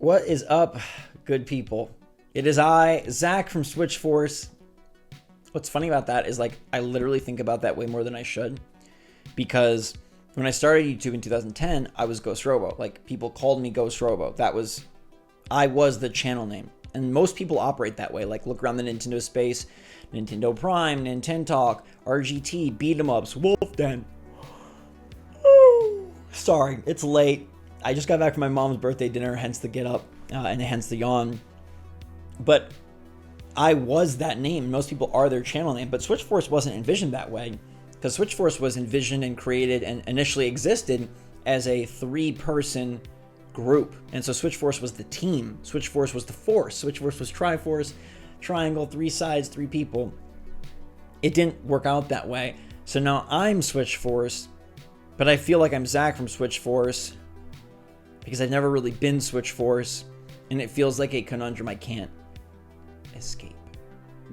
What is up, good people? It is I, Zach from SwitchForce. What's funny about that is like I literally think about that way more than I should, because when I started YouTube in 2010, I was Ghost Robo. Like, people called me Ghost Robo. I was the channel name. And most people operate that way. Like, look around the Nintendo space, Nintendo Prime, Nintendo Talk, RGT, Beat 'em Ups, Wolf Den. Sorry, it's late. I just got back from my mom's birthday dinner, hence the get up, and hence the yawn. But I was that name. Most people are their channel name, but SwitchForce wasn't envisioned that way, because SwitchForce was envisioned and created and initially existed as a 3-person group. And so SwitchForce was the team. SwitchForce was the force. SwitchForce was Triforce, triangle, 3 sides, 3 people. It didn't work out that way. So now I'm SwitchForce, but I feel like I'm Zach from SwitchForce because I've never really been SwitchForce, and it feels like a conundrum I can't escape,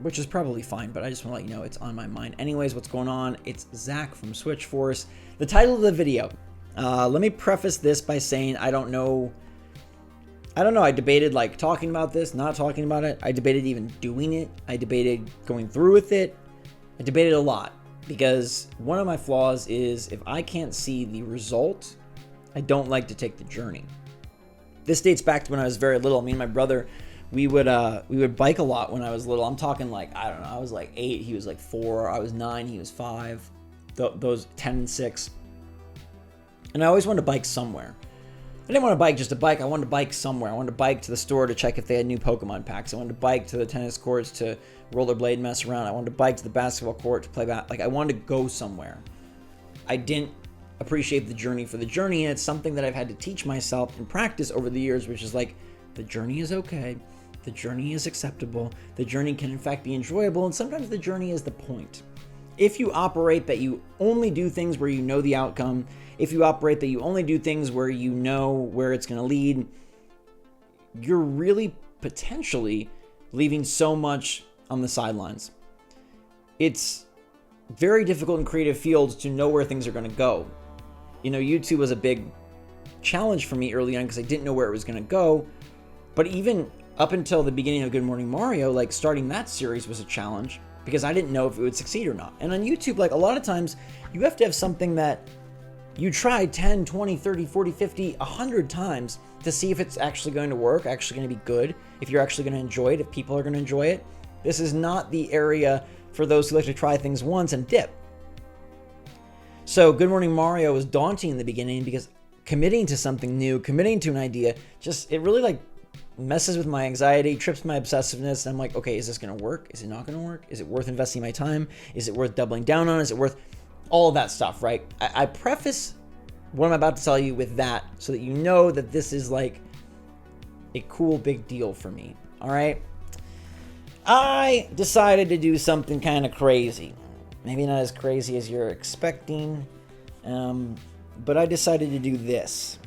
which is probably fine, but I just want to let you know it's on my mind. Anyways, what's going on? It's Zach from SwitchForce. The title of the video, let me preface this by saying I don't know. I debated like talking about this, not talking about it. I debated even doing it. I debated going through with it. I debated a lot, because one of my flaws is if I can't see the result, I don't like to take the journey. This dates back to when I was very little. Me and my brother, we would bike a lot when I was little. I'm talking like, I don't know, I was like 8, he was like 4, I was 9, he was 5, those 10 and 6. And I always wanted to bike somewhere. I didn't want to bike just to bike. I wanted to bike somewhere. I wanted to bike to the store to check if they had new Pokemon packs. I wanted to bike to the tennis courts to rollerblade, mess around. I wanted to bike to the basketball court to play like I wanted to go somewhere. I didn't appreciate the journey for the journey, and it's something that I've had to teach myself and practice over the years, which is like, the journey is okay. The journey is acceptable. The journey can in fact be enjoyable, and sometimes the journey is the point. If you operate that you only do things where you know the outcome, if you operate that you only do things where you know where it's going to lead, you're really potentially leaving so much on the sidelines. It's very difficult in creative fields to know where things are going to go. You know, YouTube was a big challenge for me early on because I didn't know where it was going to go. But even up until the beginning of Good Morning Mario, like starting that series was a challenge because I didn't know if it would succeed or not. And on YouTube, like a lot of times, you have to have something that you try 10, 20, 30, 40, 50, 100 times to see if it's actually going to work, actually going to be good, if you're actually going to enjoy it, if people are going to enjoy it. This is not the area for those who like to try things once and dip. So Good Morning Mario was daunting in the beginning because committing to something new, committing to an idea, it really like messes with my anxiety, trips my obsessiveness. And I'm like, okay, is this going to work? Is it not going to work? Is it worth investing my time? Is it worth doubling down on? Is it worth all of that stuff, right? I preface what I'm about to tell you with that so that you know that this is like a cool big deal for me, all right? I decided to do something kind of crazy. Maybe not as crazy as you're expecting, but I decided to do this.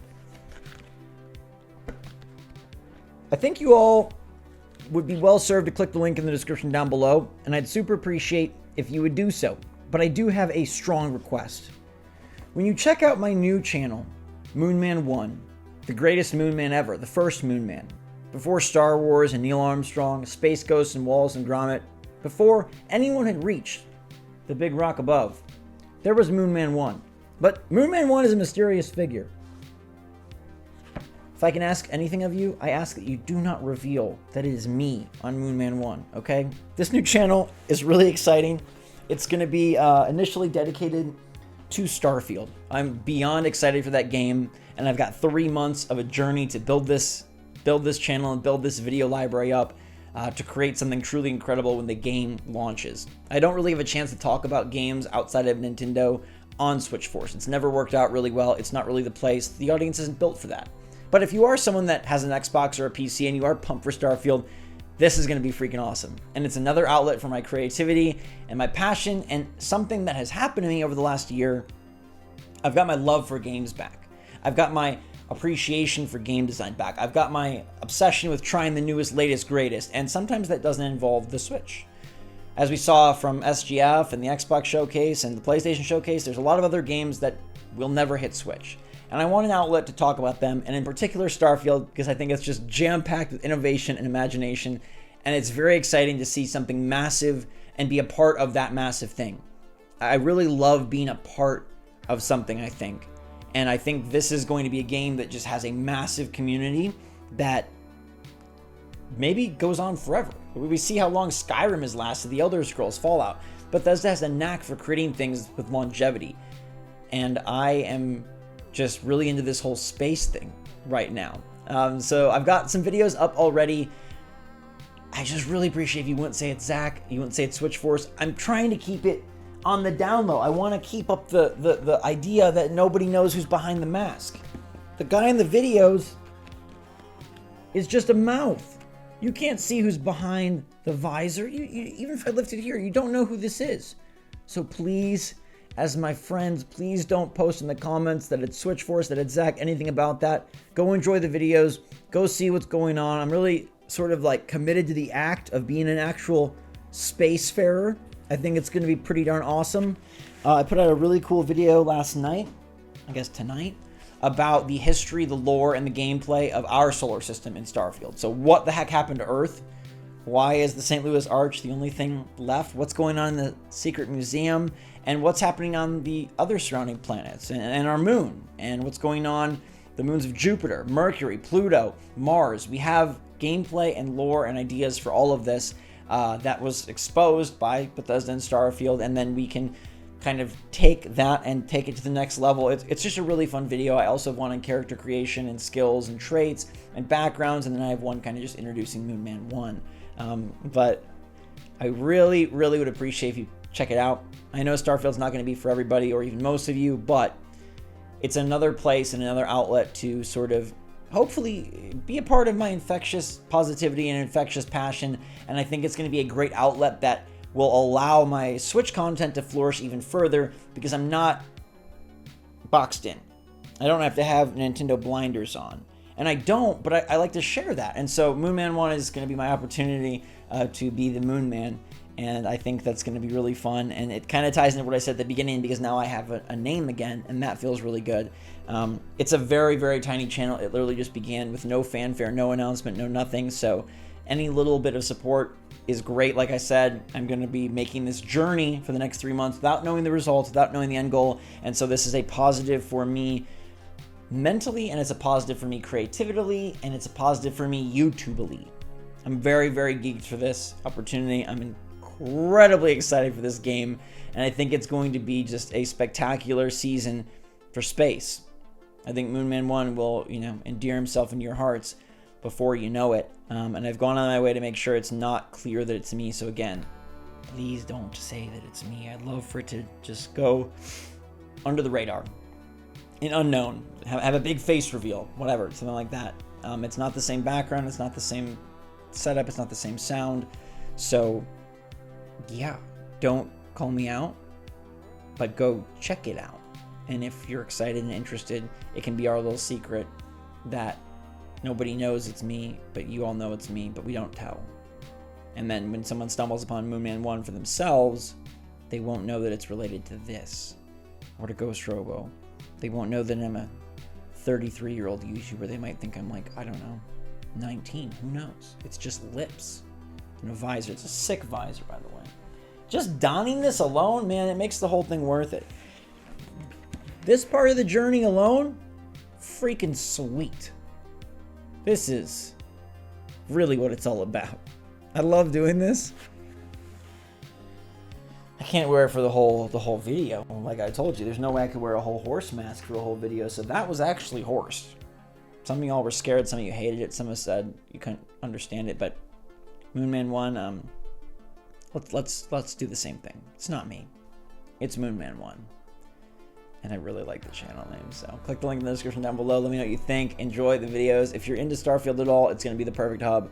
I think you all would be well served to click the link in the description down below, and I'd super appreciate if you would do so. But I do have a strong request. When you check out my new channel, Moonman 1, the greatest Moonman ever, the first Moonman, before Star Wars and Neil Armstrong, Space Ghost and Wallace and Gromit, before anyone had reached the big rock above, there was Moonman 1. But Moonman 1 is a mysterious figure. If I can ask anything of you, I ask that you do not reveal that it is me on Moonman 1, okay? This new channel is really exciting. It's going to be initially dedicated to Starfield. I'm beyond excited for that game, and I've got 3 months of a journey to build this channel and build this video library up to create something truly incredible when the game launches. I don't really have a chance to talk about games outside of Nintendo on SwitchForce. It's never worked out really well. It's not really the place. The audience isn't built for that. But if you are someone that has an Xbox or a PC and you are pumped for Starfield, this is going to be freaking awesome. And it's another outlet for my creativity and my passion, and something that has happened to me over the last year. I've got my love for games back. I've got my appreciation for game design back. I've got my obsession with trying the newest, latest, greatest, and sometimes that doesn't involve the Switch. As we saw from SGF and the Xbox Showcase and the PlayStation Showcase, there's a lot of other games that will never hit Switch. and I want an outlet to talk about them, and in particular Starfield, because I think it's just jam-packed with innovation and imagination, and it's very exciting to see something massive and be a part of that massive thing. I really love being a part of something, I think. And I think this is going to be a game that just has a massive community that maybe goes on forever. We see how long Skyrim has lasted, the Elder Scrolls, Fallout. Bethesda has a knack for creating things with longevity. And I am just really into this whole space thing right now. So I've got some videos up already. I just really appreciate if you wouldn't say it's Zach, you wouldn't say it's SwitchForce. I'm trying to keep it on the down low. I want to keep up the idea that nobody knows who's behind the mask. The guy in the videos is just a mouth. You can't see who's behind the visor. Even if I lift it here, you don't know who this is. So please, as my friends, please don't post in the comments that it's SwitchForce, that it's Zach, anything about that. Go enjoy the videos. Go see what's going on. I'm really sort of like committed to the act of being an actual spacefarer. I think it's going to be pretty darn awesome. I put out a really cool video last night, I guess tonight, about the history, the lore, and the gameplay of our solar system in Starfield. So what the heck happened to Earth? Why is the St. Louis Arch the only thing left? What's going on in the secret museum? And what's happening on the other surrounding planets and our moon? And what's going on the moons of Jupiter, Mercury, Pluto, Mars? We have gameplay and lore and ideas for all of this that was exposed by Bethesda and Starfield, and then we can kind of take that and take it to the next level. It's just a really fun video. I also have one on character creation and skills and traits and backgrounds, and then I have one kind of just introducing Moonman 1. But I really, really would appreciate if you check it out. I know Starfield's not going to be for everybody or even most of you, but it's another place and another outlet to sort of hopefully be a part of my infectious positivity and infectious passion. And I think it's going to be a great outlet that will allow my Switch content to flourish even further, because I'm not boxed in. I don't have to have Nintendo blinders on. And I don't, but I like to share that. And so Moonman 1 is going to be my opportunity to be the Moonman. And I think that's going to be really fun. And it kind of ties into what I said at the beginning, because now I have a name again, and that feels really good. It's a very, very tiny channel. It literally just began with no fanfare, no announcement, no nothing. So any little bit of support is great. Like I said, I'm going to be making this journey for the next 3 months without knowing the results, without knowing the end goal. And so this is a positive for me mentally, and it's a positive for me creatively, and it's a positive for me YouTubeally. I'm very, very geeked for this opportunity. I'm incredibly excited for this game, and I think it's going to be just a spectacular season for space. I think Moonman 1 will, endear himself into your hearts before you know it. And I've gone on my way to make sure it's not clear that it's me. So again, please don't say that it's me. I'd love for it to just go under the radar, in unknown, have a big face reveal, whatever, something like that. It's not the same background, it's not the same setup, it's not the same sound. So yeah, don't call me out, but go check it out. And if you're excited and interested, it can be our little secret that nobody knows it's me, but you all know it's me, but we don't tell. And then when someone stumbles upon Moonman 1 for themselves, they won't know that it's related to this or to Ghost Robo. They won't know that I'm a 33-year-old YouTuber. They might think I'm like, I don't know, 19. Who knows? It's just lips and a visor. It's a sick visor, by the way. Just donning this alone, man, it makes the whole thing worth it. This part of the journey alone, freaking sweet. This is really what it's all about. I love doing this. I can't wear it for the whole video. Like I told you, there's no way I could wear a whole horse mask for a whole video. So that was actually horse. Some of y'all were scared. Some of you hated it. Some of said you couldn't understand it. But Moonman 1, let's do the same thing. It's not me. It's Moonman 1. And I really like the channel name. So click the link in the description down below. Let me know what you think. Enjoy the videos. If you're into Starfield at all, it's going to be the perfect hub.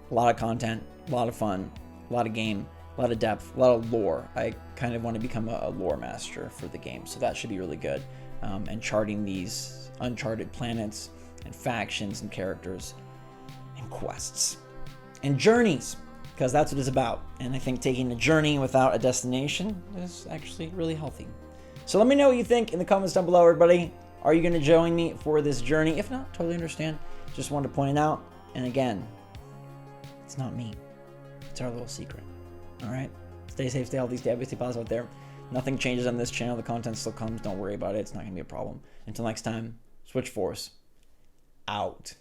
A lot of content, a lot of fun, a lot of game, a lot of depth, a lot of lore. I kind of want to become a lore master for the game, so that should be really good. And charting these uncharted planets and factions and characters and quests and journeys, because that's what it's about. And I think taking a journey without a destination is actually really healthy. So let me know what you think in the comments down below, everybody. Are you going to join me for this journey? If not, totally understand. Just wanted to point it out. And again, it's not me. It's our little secret. All right? Stay safe, stay healthy, stay happy, stay positive out there. Nothing changes on this channel. The content still comes. Don't worry about it. It's not going to be a problem. Until next time, SwitchForce out.